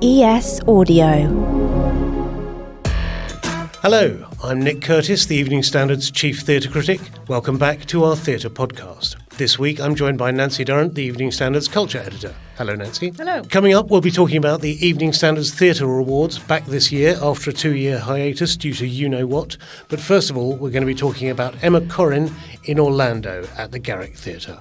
ES Audio. Hello, I'm Nick Curtis, the Evening Standard's chief theatre critic. Welcome back to our theatre podcast. This week I'm joined by Nancy Durrant, the Evening Standard's culture editor. Hello, Nancy. Hello. Coming up, we'll be talking about the Evening Standard's Theatre Awards, back this year after a 2-year hiatus due to you-know-what. But first of all, we're going to be talking about Emma Corrin in Orlando at the Garrick Theatre.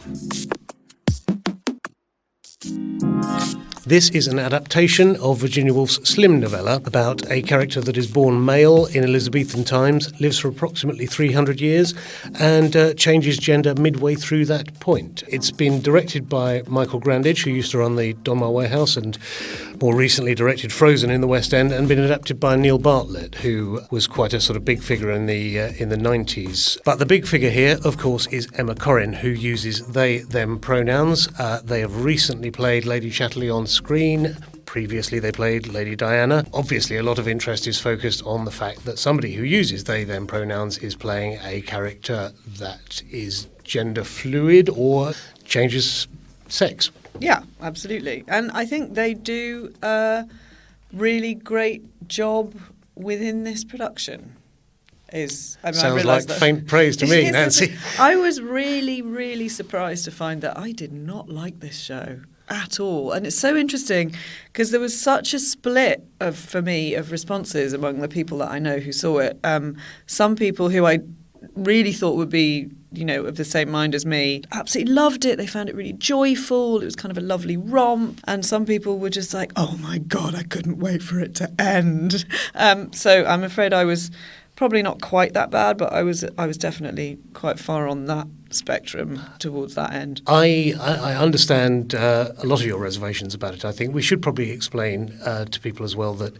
This is an adaptation of Virginia Woolf's slim novella about a character that is born male in Elizabethan times, lives for approximately 300 years, and changes gender midway through that point. It's been directed by Michael Grandage, who used to run the Donmar Warehouse and more recently directed Frozen in the West End, and been adapted by Neil Bartlett, who was quite a sort of big figure in the 90s. But the big figure here, of course, is Emma Corrin, who uses they/them pronouns. They have recently played Lady Chatterley on screen. Previously they played Lady Diana. Obviously a lot of interest is focused on the fact that somebody who uses they/them pronouns is playing a character that is gender fluid or changes sex. Yeah, absolutely. And I think they do a really great job within this production. Sounds like faint praise to me, Nancy. I was really, really surprised to find that I did not like this show at all. And it's so interesting because there was such a split for me of responses among the people that I know who saw it. Some people who I really thought would be, of the same mind as me, absolutely loved it. They found it really joyful. It was kind of a lovely romp. And some people were just like, oh my God, I couldn't wait for it to end. So I'm afraid I was probably not quite that bad, but I was definitely quite far on that spectrum towards that end. I understand a lot of your reservations about it. I think we should probably explain to people as well that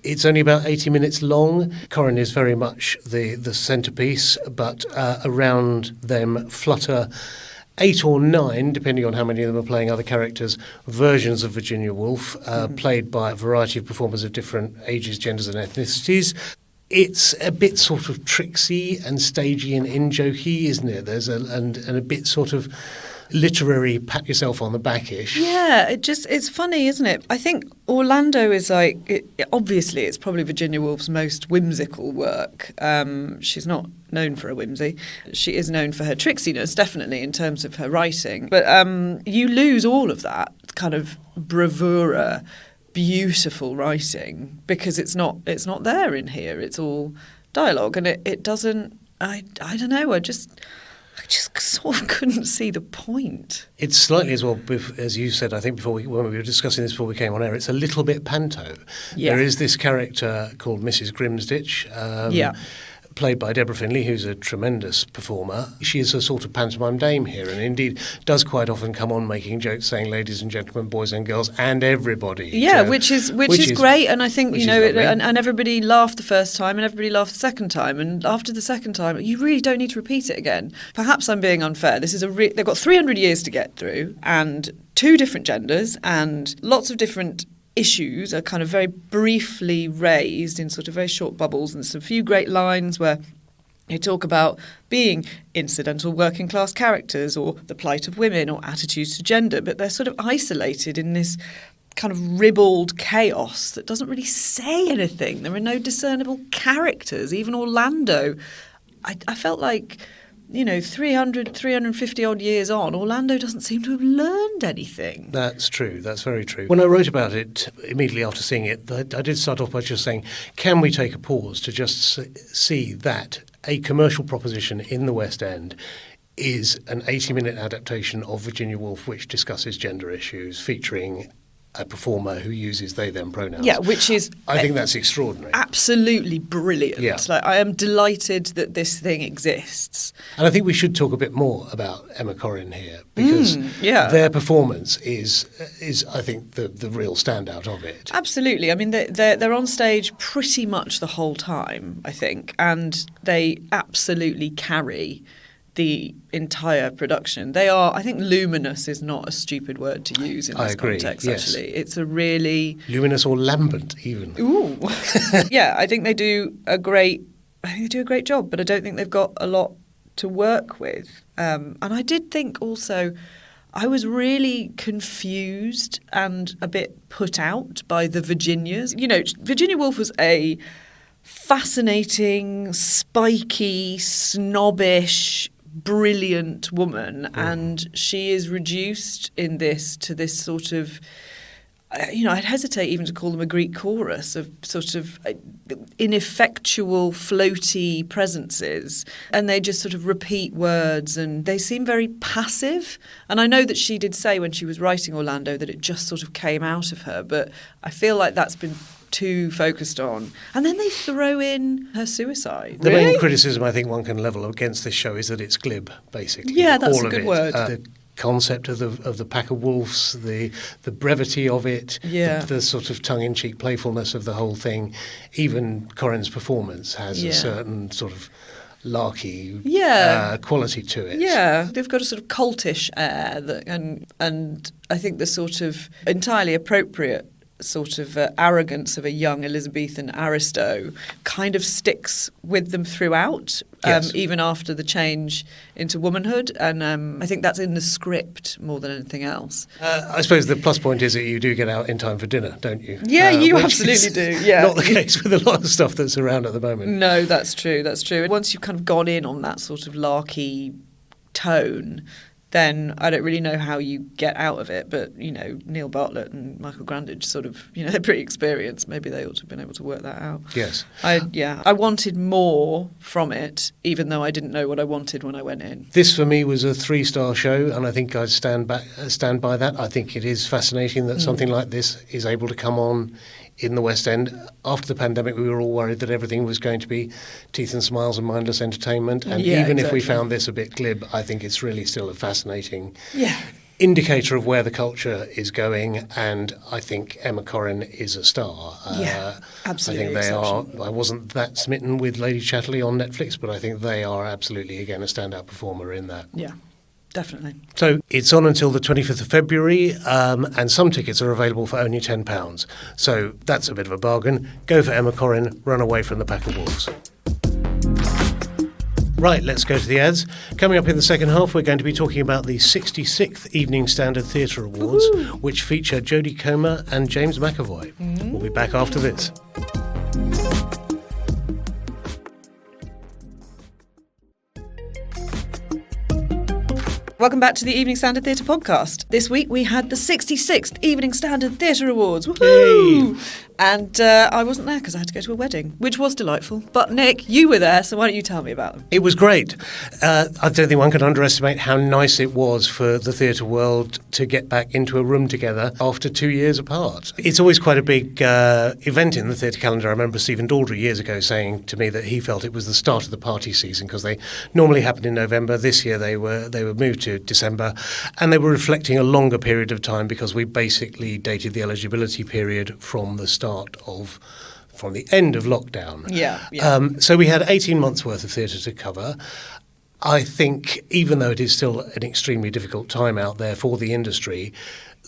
it's only about 80 minutes long. Corrin is very much the centrepiece, but around them flutter 8 or 9, depending on how many of them are playing other characters, versions of Virginia Woolf, played by a variety of performers of different ages, genders and ethnicities. It's a bit sort of tricksy and stagey and in-jokey, isn't it? There's and a bit sort of literary pat yourself on the back-ish. Yeah, it's funny, isn't it? I think Orlando is obviously it's probably Virginia Woolf's most whimsical work. She's not known for a whimsy. She is known for her tricksiness, definitely, in terms of her writing. But you lose all of that kind of bravura, beautiful writing because it's not there in here. It's all dialogue, and it doesn't. I don't know. I just sort of couldn't see the point. It's slightly as well, as you said, I think when we were discussing this before we came on air, it's a little bit panto. Yeah. There is this character called Mrs. Grimsditch. Played by Deborah Finlay, who's a tremendous performer. She is a sort of pantomime dame here, and indeed does quite often come on making jokes saying ladies and gentlemen, boys and girls, and everybody. Yeah, which is great, and I think, and everybody laughed the first time, and everybody laughed the second time, and after the second time, you really don't need to repeat it again. Perhaps I'm being unfair. This is they've got 300 years to get through, and 2 different genders, and lots of different issues are kind of very briefly raised in sort of very short bubbles, and there's a few great lines where they talk about being incidental working class characters or the plight of women or attitudes to gender, but they're sort of isolated in this kind of ribald chaos that doesn't really say anything. There are no discernible characters. Even Orlando, I felt like 350 odd years on, Orlando doesn't seem to have learned anything. That's true. That's very true. When I wrote about it immediately after seeing it, I did start off by just saying, can we take a pause to just see that a commercial proposition in the West End is an 80-minute adaptation of Virginia Woolf, which discusses gender issues, featuring a performer who uses they/them pronouns. Yeah, which is... I think that's extraordinary. Absolutely brilliant. Yeah. I am delighted that this thing exists. And I think we should talk a bit more about Emma Corrin here, because their performance is I think, the real standout of it. Absolutely. I mean, they're on stage pretty much the whole time, I think, and they absolutely carry the entire production. They are, I think luminous is not a stupid word to use in this context, actually. It's a really... Luminous or lambent, even. Ooh. Yeah, I think they do a great job, but I don't think they've got a lot to work with. And I did think also, I was really confused and a bit put out by the Virginias. You know, Virginia Woolf was a fascinating, spiky, snobbish, brilliant woman, and she is reduced in this to this sort of, you know, I'd hesitate even to call them a Greek chorus of sort of ineffectual, floaty presences, and they just sort of repeat words, and they seem very passive. And I know that she did say when she was writing Orlando that it just sort of came out of her, but I feel like that's been too focused on. And then they throw in her suicide. The main criticism I think one can level against this show is that it's glib, basically. Yeah, that's all a of good it. word. The concept of the pack of wolves, the brevity of it, the sort of tongue-in-cheek playfulness of the whole thing. Even Corrin's performance has a certain sort of larky quality to it. Yeah, they've got a sort of cultish air, and I think the sort of entirely appropriate sort of arrogance of a young Elizabethan aristo kind of sticks with them throughout, even after the change into womanhood. And I think that's in the script more than anything else. I suppose the plus point is that you do get out in time for dinner, don't you? Yeah, you absolutely do. Yeah, not the case with a lot of stuff that's around at the moment. No, that's true. That's true. Once you've kind of gone in on that sort of larky tone, then I don't really know how you get out of it. But, you know, Neil Bartlett and Michael Grandage sort of, you know, they're pretty experienced. Maybe they ought to have been able to work that out. Yes. I wanted more from it, even though I didn't know what I wanted when I went in. This, for me, was a 3-star show, and I think I'd stand by that. I think it is fascinating that something like this is able to come on in the West End. After the pandemic, we were all worried that everything was going to be teeth and smiles and mindless entertainment. And if we found this a bit glib, I think it's really still a fascinating indicator of where the culture is going. And I think Emma Corrin is a star. Absolutely. I think they are. I wasn't that smitten with Lady Chatterley on Netflix, but I think they are absolutely, again, a standout performer in that. Yeah. Definitely. So it's on until the 25th of February, and some tickets are available for only £10. So that's a bit of a bargain. Go for Emma Corrin, run away from the pack of wolves. Right, let's go to the ads. Coming up in the second half, we're going to be talking about the 66th Evening Standard Theatre Awards, which feature Jodie Comer and James McAvoy. We'll be back after this. Welcome back to the Evening Standard Theatre podcast. This week we had the 66th Evening Standard Theatre Awards. Woohoo! Yay. And I wasn't there because I had to go to a wedding, which was delightful. But Nick, you were there, so why don't you tell me about them? It was great. I don't think one can underestimate how nice it was for the theatre world to get back into a room together after 2 years apart. It's always quite a big event in the theatre calendar. I remember Stephen Daldry years ago saying to me that he felt it was the start of the party season because they normally happen in November. This year they were moved to December, and they were reflecting a longer period of time because we basically dated the eligibility period from the end of lockdown. So we had 18 months worth of theatre to cover. I think even though it is still an extremely difficult time out there for the industry,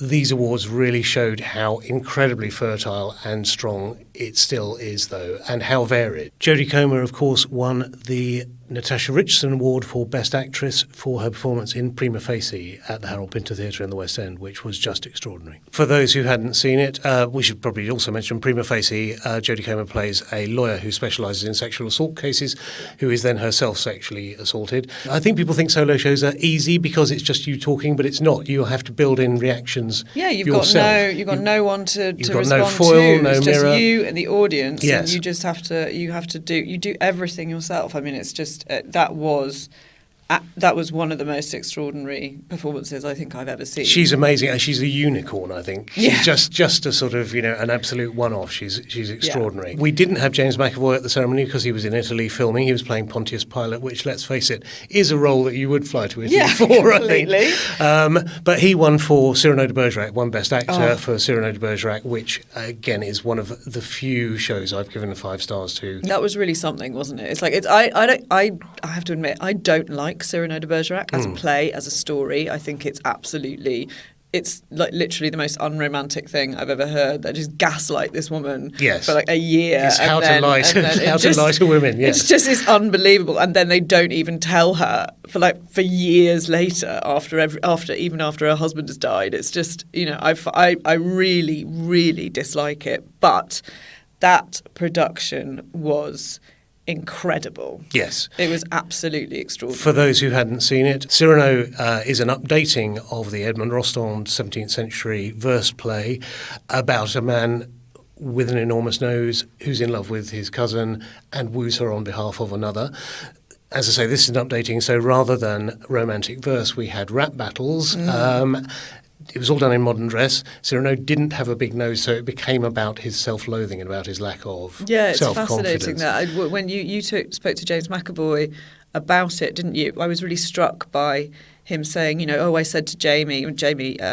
these awards really showed how incredibly fertile and strong it still is, though, and how varied. Jodie Comer, of course, won the Natasha Richardson Award for Best Actress for her performance in Prima Facie at the Harold Pinter Theatre in the West End, which was just extraordinary. For those who hadn't seen it, we should probably also mention Prima Facie. Jodie Comer plays a lawyer who specialises in sexual assault cases, who is then herself sexually assaulted. I think people think solo shows are easy because it's just you talking, but it's not. You have to build in reactions. Yeah, you've yourself. got no one to respond no foil, to. no it's mirror. Just you and the audience. Yes. And you just have to do everything yourself. I mean, it's just that was one of the most extraordinary performances I think I've ever seen. She's amazing, and she's a unicorn, I think. She's just a sort of, an absolute one-off. She's extraordinary. Yeah. We didn't have James McAvoy at the ceremony because he was in Italy filming. He was playing Pontius Pilate, which, let's face it, is a role that you would fly to Italy for, I think. But he won for Cyrano de Bergerac, won Best Actor for Cyrano de Bergerac, which, again, is one of the few shows I've given 5 stars to. That was really something, wasn't it? It's like, I have to admit, I don't like Cyrano de Bergerac as a play, as a story. I think it's absolutely it's like literally the most unromantic thing I've ever heard. They just gaslight this woman Yes. for like a year. It's how to lie to women. Yes. It's unbelievable. And then they don't even tell her for years later after her husband has died. It's just, I really, really dislike it. But that production was incredible. Yes. It was absolutely extraordinary. For those who hadn't seen it, Cyrano is an updating of the Edmond Rostand 17th century verse play about a man with an enormous nose who's in love with his cousin and woos her on behalf of another. As I say, this is an updating, so rather than romantic verse, we had rap battles. It was all done in modern dress. Cyrano didn't have a big nose, so it became about his self-loathing and about his lack of it's self-confidence. fascinating that. When you spoke to James McAvoy about it, didn't you? I was really struck by him saying, I said to Jamie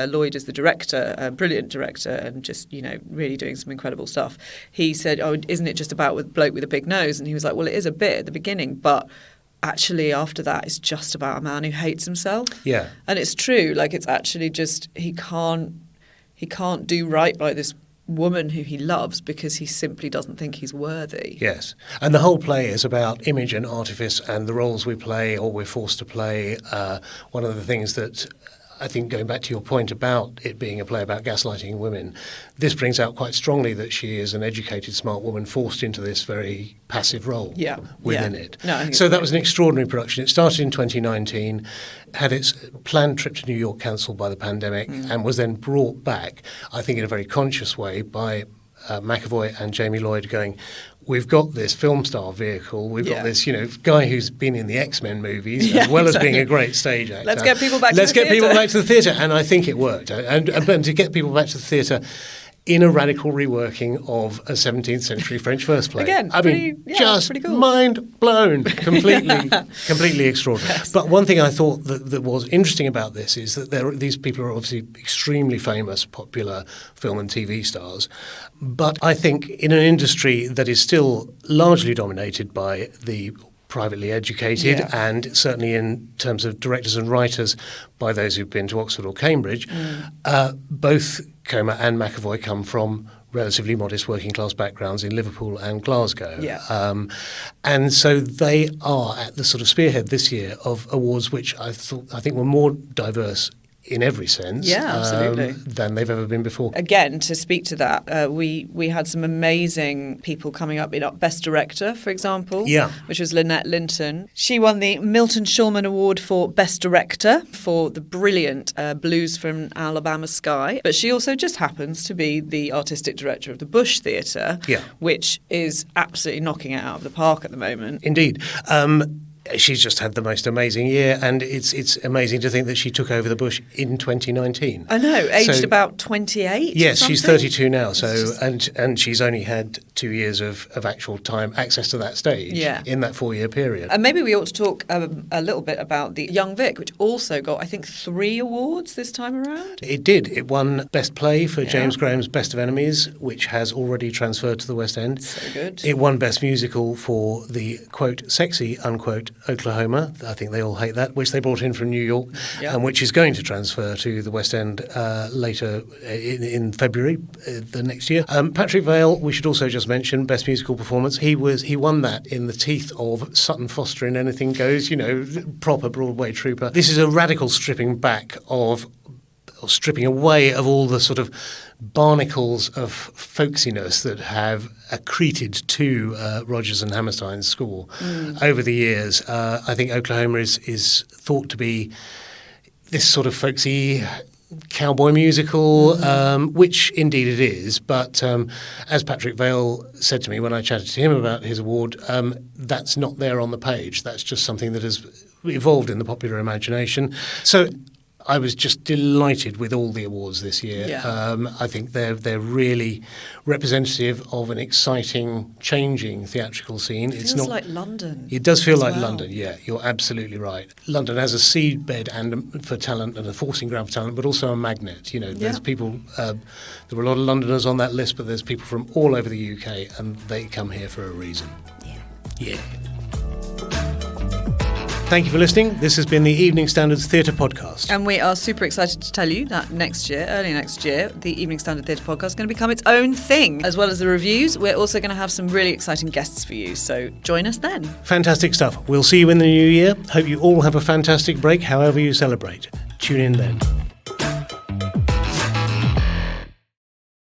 Lloyd is the director, a brilliant director, and just, really doing some incredible stuff. He said, isn't it just about a bloke with a big nose? And he was like, well, it is a bit at the beginning, but actually after that it's just about a man who hates himself. Yeah. And it's true, it's actually just he can't do right by this woman who he loves because he simply doesn't think he's worthy. Yes. And the whole play is about image and artifice and the roles we play or we're forced to play. One of the things that I think, going back to your point about it being a play about gaslighting women, this brings out quite strongly that she is an educated, smart woman forced into this very passive role within it. No, so that was an extraordinary production. It started in 2019, had its planned trip to New York cancelled by the pandemic, and was then brought back, I think in a very conscious way, by McAvoy and Jamie Lloyd going, we've got this film star vehicle, we've got this, guy who's been in the X-Men movies, as well as being a great stage actor. Let's get people back to the theatre. People back to the theatre, and I think it worked. And to get people back to the theatre in a radical reworking of a 17th century French verse play. Again, just pretty cool. Mind blown, completely extraordinary. Yes. But one thing I thought that was interesting about this is that these people are obviously extremely famous, popular film and TV stars. But I think in an industry that is still largely dominated by the privately educated and certainly in terms of directors and writers by those who've been to Oxford or Cambridge, both Comer and McAvoy come from relatively modest working class backgrounds in Liverpool and Glasgow. And so they are at the sort of spearhead this year of awards which I think were more diverse in every sense absolutely. Than they've ever been before. Again, to speak to that, we had some amazing people coming up in Best Director, for example, which was Lynette Linton. She won the Milton Shulman Award for Best Director for the brilliant Blues from Alabama Sky. But she also just happens to be the artistic director of the Bush Theatre, which is absolutely knocking it out of the park at the moment. Indeed. She's just had the most amazing year, and it's amazing to think that she took over the Bush in 2019. I know, aged about 28. Yes, she's 32 now. So and she's only had 2 years of actual time access to that stage in that 4-year period. And maybe we ought to talk a little bit about the Young Vic, which also got, I think, 3 awards this time around. It did. It won Best Play for James Graham's Best of Enemies, which has already transferred to the West End. So good. It won Best Musical for the quote sexy unquote Oklahoma. I think they all hate that, which they brought in from New York, and which is going to transfer to the West End later in February the next year. Patrick Vale, we should also just mention, Best Musical Performance. He won that in the teeth of Sutton Foster in Anything Goes, proper Broadway trooper. This is a radical stripping away of all the sort of barnacles of folksiness that have accreted to Rodgers and Hammerstein's score over the years. I think Oklahoma is thought to be this sort of folksy cowboy musical, which indeed it is. But as Patrick Vale said to me when I chatted to him about his award, that's not there on the page. That's just something that has evolved in the popular imagination. So I was just delighted with all the awards this year. I think they're really representative of an exciting, changing theatrical scene. It feels like London. It does feel like London, you're absolutely right. London has a seedbed for talent and a forcing ground for talent, but also a magnet. There's people, there were a lot of Londoners on that list, but there's people from all over the UK, and they come here for a reason. Yeah. Thank you for listening. This has been the Evening Standards Theatre Podcast. And we are super excited to tell you that early next year, the Evening Standard Theatre Podcast is going to become its own thing. As well as the reviews, we're also going to have some really exciting guests for you. So join us then. Fantastic stuff. We'll see you in the new year. Hope you all have a fantastic break, however you celebrate. Tune in then.